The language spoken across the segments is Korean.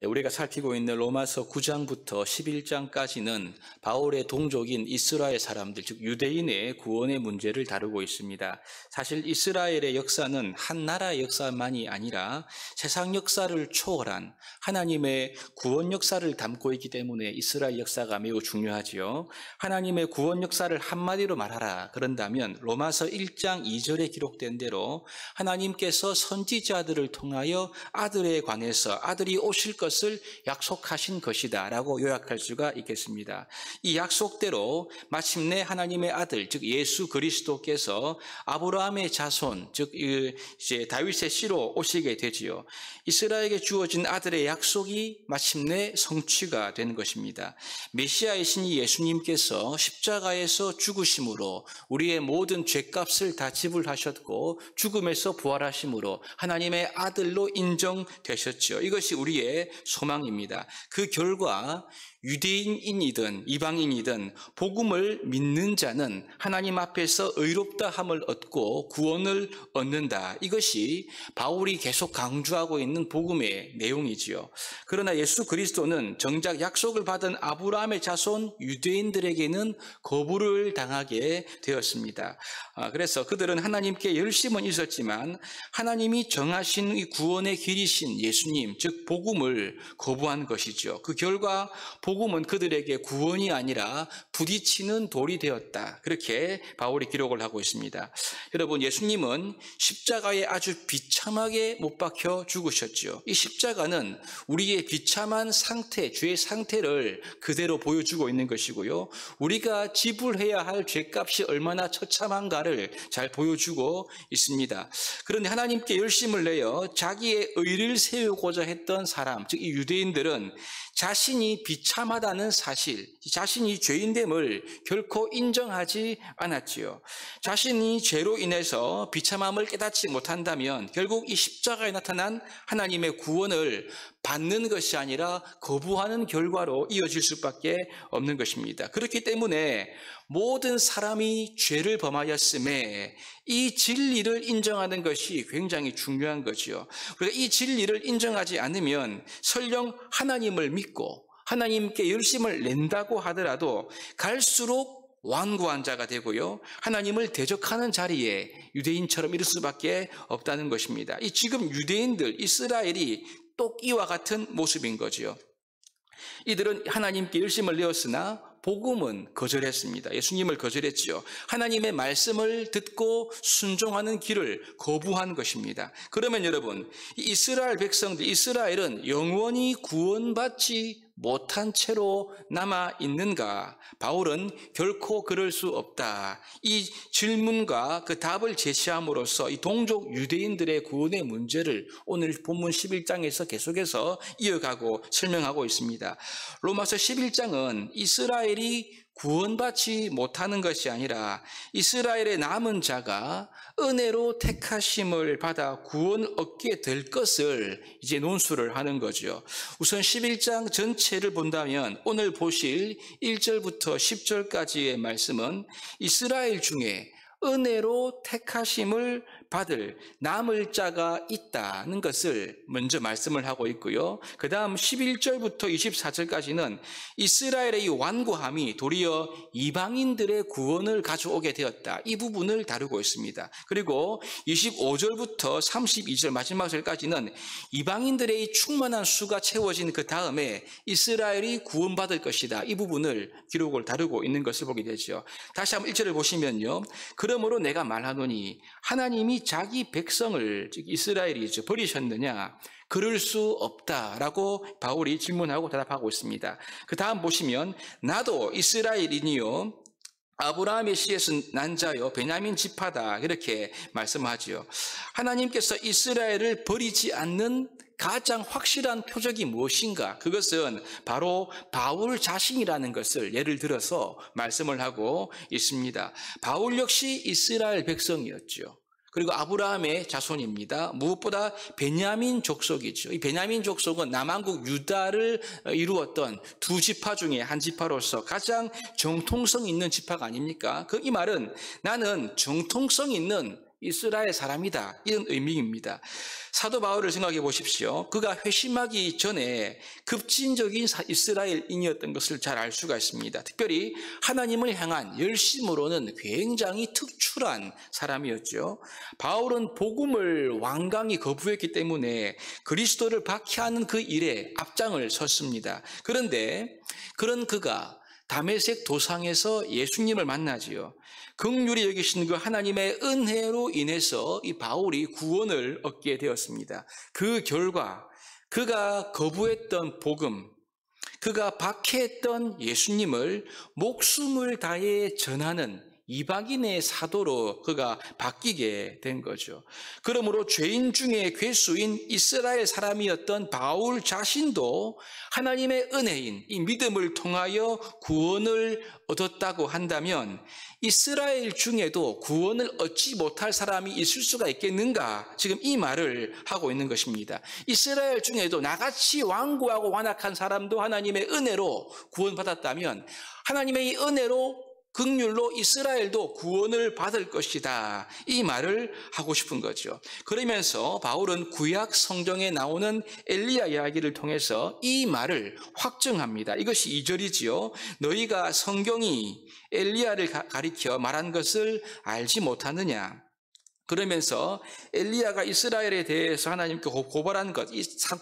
우리가 살피고 있는 로마서 9장부터 11장까지는 바울의 동족인 이스라엘 사람들, 즉 유대인의 구원의 문제를 다루고 있습니다. 사실 이스라엘의 역사는 한 나라의 역사만이 아니라 세상 역사를 초월한 하나님의 구원 역사를 담고 있기 때문에 이스라엘 역사가 매우 중요하지요. 하나님의 구원 역사를 한마디로 말하라 그런다면 로마서 1장 2절에 기록된 대로 하나님께서 선지자들을 통하여 아들에 관해서 아들이 오실 것을 약속하신 것이다 라고 요약할 수가 있겠습니다. 이 약속대로 마침내 하나님의 아들 즉 예수 그리스도께서 아브라함의 자손 즉 이제 다윗의 씨로 오시게 되지요. 이스라엘에게 주어진 아들의 약속이 마침내 성취가 된 것입니다. 메시아의 신이 예수님께서 십자가에서 죽으심으로 우리의 모든 죄값을 다 지불하셨고 죽음에서 부활하심으로 하나님의 아들로 인정되셨죠. 이것이 우리의 소망입니다. 그 결과 유대인이든 이방인이든 복음을 믿는 자는 하나님 앞에서 의롭다함을 얻고 구원을 얻는다. 이것이 바울이 계속 강조하고 있는 복음의 내용이지요. 그러나 예수 그리스도는 정작 약속을 받은 아브라함의 자손 유대인들에게는 거부를 당하게 되었습니다. 그래서 그들은 하나님께 열심은 있었지만 하나님이 정하신 이 구원의 길이신 예수님 즉 복음을 거부한 것이죠. 그 결과 복음은 그들에게 구원이 아니라 부딪히는 돌이 되었다. 그렇게 바울이 기록을 하고 있습니다. 여러분, 예수님은 십자가에 아주 비참하게 못 박혀 죽으셨죠. 이 십자가는 우리의 비참한 상태, 죄의 상태를 그대로 보여주고 있는 것이고요. 우리가 지불해야 할 죄값이 얼마나 처참한가를 잘 보여주고 있습니다. 그런데 하나님께 열심을 내어 자기의 의를 세우고자 했던 사람, 즉 이 유대인들은 자신이 비참하다는 사실, 자신이 죄인됨을 결코 인정하지 않았지요. 자신이 죄로 인해서 비참함을 깨닫지 못한다면 결국 이 십자가에 나타난 하나님의 구원을 받는 것이 아니라 거부하는 결과로 이어질 수밖에 없는 것입니다. 그렇기 때문에 모든 사람이 죄를 범하였음에 이 진리를 인정하는 것이 굉장히 중요한 거죠. 우리가 이 진리를 인정하지 않으면 설령 하나님을 믿고 하나님께 열심을 낸다고 하더라도 갈수록 완고한 자가 되고요. 하나님을 대적하는 자리에 유대인처럼 이를 수밖에 없다는 것입니다. 이 지금 유대인들, 이스라엘이 또 이와 같은 모습인 거지요. 이들은 하나님께 열심을 내었으나 복음은 거절했습니다. 예수님을 거절했지요. 하나님의 말씀을 듣고 순종하는 길을 거부한 것입니다. 그러면 여러분, 이스라엘 백성들, 이스라엘은 영원히 구원받지 못한 채로 남아 있는가? 바울은 결코 그럴 수 없다. 이 질문과 그 답을 제시함으로써 이 동족 유대인들의 구원의 문제를 오늘 본문 11장에서 계속해서 이어가고 설명하고 있습니다. 로마서 11장은 이스라엘이 구원받지 못하는 것이 아니라 이스라엘의 남은 자가 은혜로 택하심을 받아 구원 얻게 될 것을 이제 논술을 하는 거죠. 우선 11장 전체를 본다면 오늘 보실 1절부터 10절까지의 말씀은 이스라엘 중에 은혜로 택하심을 받을 남을 자가 있다는 것을 먼저 말씀을 하고 있고요. 그 다음 11절부터 24절까지는 이스라엘의 이 완고함이 도리어 이방인들의 구원을 가져오게 되었다. 이 부분을 다루고 있습니다. 그리고 25절부터 32절 마지막 절까지는 이방인들의 이 충만한 수가 채워진 그 다음에 이스라엘이 구원받을 것이다. 이 부분을 기록을 다루고 있는 것을 보게 되죠. 다시 한번 1절을 보시면요. 그러므로 내가 말하노니 하나님이 자기 백성을 즉 이스라엘이죠 버리셨느냐? 그럴 수 없다라고 바울이 질문하고 대답하고 있습니다. 그 다음 보시면 나도 이스라엘이니요 아브라함의 씨에서 난 자요 베냐민 지파다 이렇게 말씀하지요. 하나님께서 이스라엘을 버리지 않는 가장 확실한 표적이 무엇인가? 그것은 바로 바울 자신이라는 것을 예를 들어서 말씀을 하고 있습니다. 바울 역시 이스라엘 백성이었죠. 그리고 아브라함의 자손입니다. 무엇보다 베냐민 족속이죠. 이 베냐민 족속은 남한국 유다를 이루었던 두 지파 중에 한 지파로서 가장 정통성 있는 지파가 아닙니까? 이 말은 나는 정통성 있는 이스라엘 사람이다, 이런 의미입니다. 사도 바울을 생각해 보십시오. 그가 회심하기 전에 급진적인 이스라엘인이었던 것을 잘 알 수가 있습니다. 특별히 하나님을 향한 열심으로는 굉장히 특출한 사람이었죠. 바울은 복음을 완강히 거부했기 때문에 그리스도를 박해하는 그 일에 앞장을 섰습니다. 그런데 그런 그가 다메섹 도상에서 예수님을 만나지요. 긍휼히 여기신 그 하나님의 은혜로 인해서 이 바울이 구원을 얻게 되었습니다. 그 결과 그가 거부했던 복음, 그가 박해했던 예수님을 목숨을 다해 전하는 이방인의 사도로 그가 바뀌게 된 거죠. 그러므로 죄인 중에 괴수인 이스라엘 사람이었던 바울 자신도 하나님의 은혜인 이 믿음을 통하여 구원을 얻었다고 한다면 이스라엘 중에도 구원을 얻지 못할 사람이 있을 수가 있겠는가? 지금 이 말을 하고 있는 것입니다. 이스라엘 중에도 나같이 완고하고 완악한 사람도 하나님의 은혜로 구원받았다면 하나님의 이 은혜로 긍휼로 이스라엘도 구원을 받을 것이다. 이 말을 하고 싶은 거죠. 그러면서 바울은 구약 성경에 나오는 엘리야 이야기를 통해서 이 말을 확증합니다. 이것이 2절이지요. 너희가 성경이 엘리야를 가리켜 말한 것을 알지 못하느냐. 그러면서 엘리야가 이스라엘에 대해서 하나님께 고발한 것,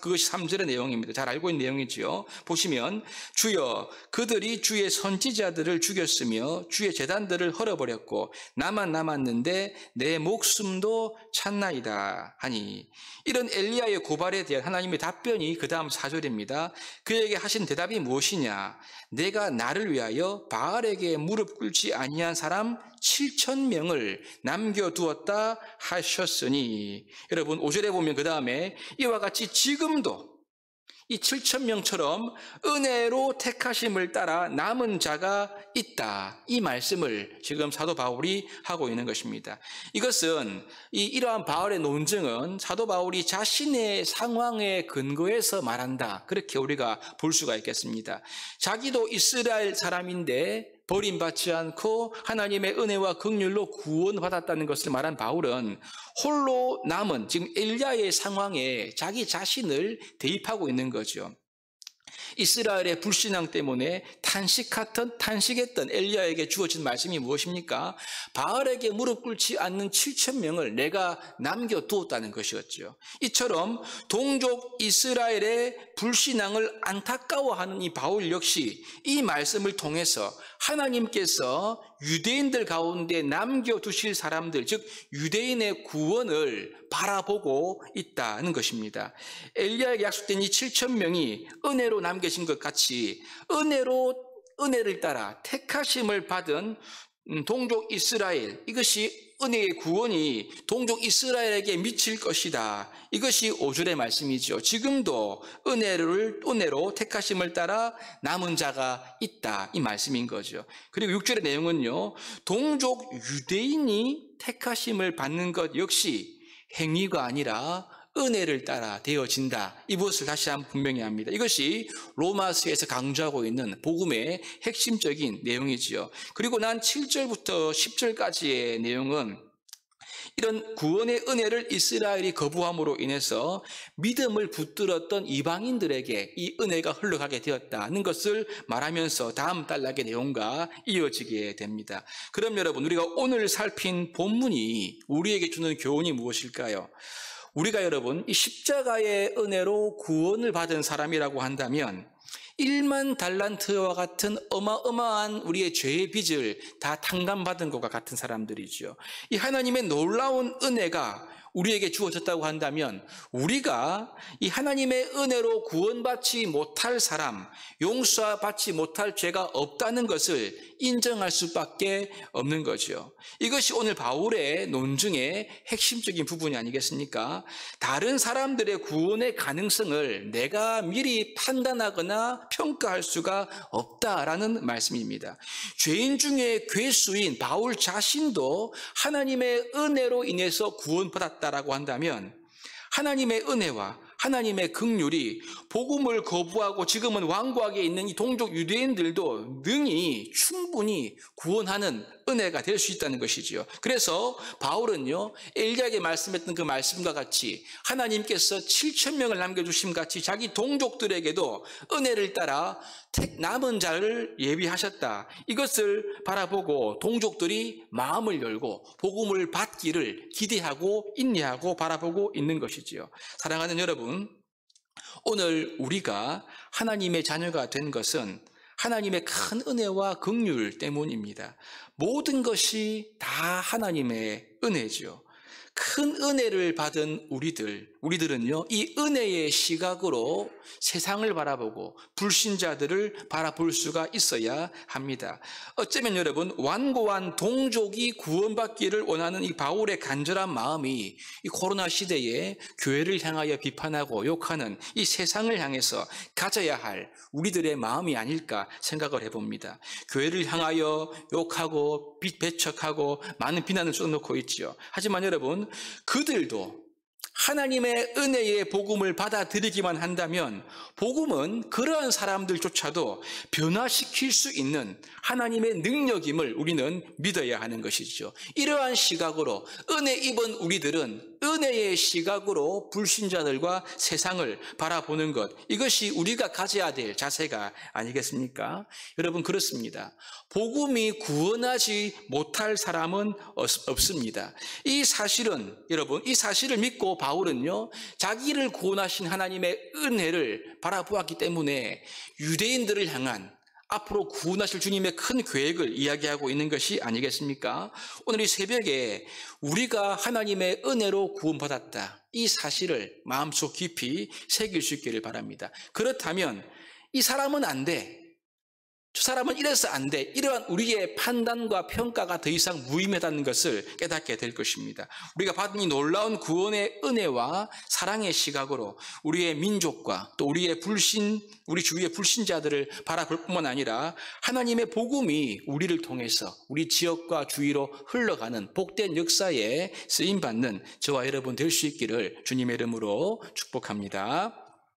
그것이 3절의 내용입니다. 잘 알고 있는 내용이지요. 보시면 주여 그들이 주의 선지자들을 죽였으며 주의 제단들을 헐어버렸고 나만 남았는데 내 목숨도 찾나이다 하니, 이런 엘리야의 고발에 대한 하나님의 답변이 그 다음 4절입니다. 그에게 하신 대답이 무엇이냐? 내가 나를 위하여 바알에게 무릎 꿇지 아니한 사람 7,000명을 남겨두었다 하셨으니. 여러분 5절에 보면 그 다음에 이와 같이 지금도 이 7,000명처럼 은혜로 택하심을 따라 남은 자가 있다. 이 말씀을 지금 사도 바울이 하고 있는 것입니다. 이것은 이러한 바울의 논증은 사도 바울이 자신의 상황에 근거해서 말한다. 그렇게 우리가 볼 수가 있겠습니다. 자기도 이스라엘 사람인데 버림받지 않고 하나님의 은혜와 긍휼로 구원받았다는 것을 말한 바울은 홀로 남은 지금 엘리야의 상황에 자기 자신을 대입하고 있는 거죠. 이스라엘의 불신앙 때문에 탄식했던 엘리야에게 주어진 말씀이 무엇입니까? 바알에게 무릎 꿇지 않는 7,000명을 내가 남겨두었다는 것이었죠. 이처럼 동족 이스라엘의 불신앙을 안타까워하는 이 바울 역시 이 말씀을 통해서 하나님께서 유대인들 가운데 남겨두실 사람들, 즉 유대인의 구원을 바라보고 있다는 것입니다. 엘리야에게 약속된 이 7,000명이 은혜로 남겨진 것 같이 은혜를 따라 택하심을 받은 동족 이스라엘, 이것이 은혜의 구원이 동족 이스라엘에게 미칠 것이다. 이것이 5절의 말씀이죠. 지금도 은혜로 택하심을 따라 남은 자가 있다. 이 말씀인 거죠. 그리고 6절의 내용은요, 동족 유대인이 택하심을 받는 것 역시 행위가 아니라 은혜를 따라 되어진다. 이것을 다시 한번 분명히 합니다. 이것이 로마서에서 강조하고 있는 복음의 핵심적인 내용이지요. 그리고 난 7절부터 10절까지의 내용은 이런 구원의 은혜를 이스라엘이 거부함으로 인해서 믿음을 붙들었던 이방인들에게 이 은혜가 흘러가게 되었다는 것을 말하면서 다음 단락의 내용과 이어지게 됩니다. 그럼 여러분, 우리가 오늘 살핀 본문이 우리에게 주는 교훈이 무엇일까요? 우리가 여러분 이 십자가의 은혜로 구원을 받은 사람이라고 한다면 1만 달란트와 같은 어마어마한 우리의 죄의 빚을 다 탕감받은 것과 같은 사람들이죠. 이 하나님의 놀라운 은혜가 우리에게 주어졌다고 한다면 우리가 이 하나님의 은혜로 구원받지 못할 사람, 용서받지 못할 죄가 없다는 것을 인정할 수밖에 없는 거죠. 이것이 오늘 바울의 논증의 핵심적인 부분이 아니겠습니까? 다른 사람들의 구원의 가능성을 내가 미리 판단하거나 평가할 수가 없다라는 말씀입니다. 죄인 중에 괴수인 바울 자신도 하나님의 은혜로 인해서 구원받았다라고 한다면 하나님의 은혜와 하나님의 긍휼이 복음을 거부하고 지금은 완고하게 있는 이 동족 유대인들도 능히 충분히 구원하는 은혜가 될 수 있다는 것이지요. 그래서 바울은요, 엘리야에게 말씀했던 그 말씀과 같이 하나님께서 7,000명을 남겨주심 같이 자기 동족들에게도 은혜를 따라 남은 자를 예비하셨다. 이것을 바라보고 동족들이 마음을 열고 복음을 받기를 기대하고 인내하고 바라보고 있는 것이지요. 사랑하는 여러분, 오늘 우리가 하나님의 자녀가 된 것은 하나님의 큰 은혜와 긍휼 때문입니다. 모든 것이 다 하나님의 은혜죠. 큰 은혜를 받은 우리들은요, 이 은혜의 시각으로 세상을 바라보고 불신자들을 바라볼 수가 있어야 합니다. 어쩌면 여러분, 완고한 동족이 구원받기를 원하는 이 바울의 간절한 마음이 이 코로나 시대에 교회를 향하여 비판하고 욕하는 이 세상을 향해서 가져야 할 우리들의 마음이 아닐까 생각을 해봅니다. 교회를 향하여 욕하고 배척하고 많은 비난을 쏟아놓고 있지요. 하지만 여러분, 그들도 하나님의 은혜의 복음을 받아들이기만 한다면 복음은 그러한 사람들조차도 변화시킬 수 있는 하나님의 능력임을 우리는 믿어야 하는 것이죠. 이러한 시각으로 은혜 입은 우리들은 은혜의 시각으로 불신자들과 세상을 바라보는 것, 이것이 우리가 가져야 될 자세가 아니겠습니까? 여러분, 그렇습니다. 복음이 구원하지 못할 사람은 없습니다. 이 사실은 여러분, 이 사실을 믿고 바울은요, 자기를 구원하신 하나님의 은혜를 바라보았기 때문에 유대인들을 향한 앞으로 구원하실 주님의 큰 계획을 이야기하고 있는 것이 아니겠습니까? 오늘 이 새벽에 우리가 하나님의 은혜로 구원받았다, 이 사실을 마음속 깊이 새길 수 있기를 바랍니다. 그렇다면 이 사람은 안 돼, 저 사람은 이래서 안 돼, 이러한 우리의 판단과 평가가 더 이상 무의미하다는 것을 깨닫게 될 것입니다. 우리가 받은 이 놀라운 구원의 은혜와 사랑의 시각으로 우리의 민족과 또 우리 주위의 불신자들을 바라볼 뿐만 아니라 하나님의 복음이 우리를 통해서 우리 지역과 주위로 흘러가는 복된 역사에 쓰임받는 저와 여러분 될 수 있기를 주님의 이름으로 축복합니다.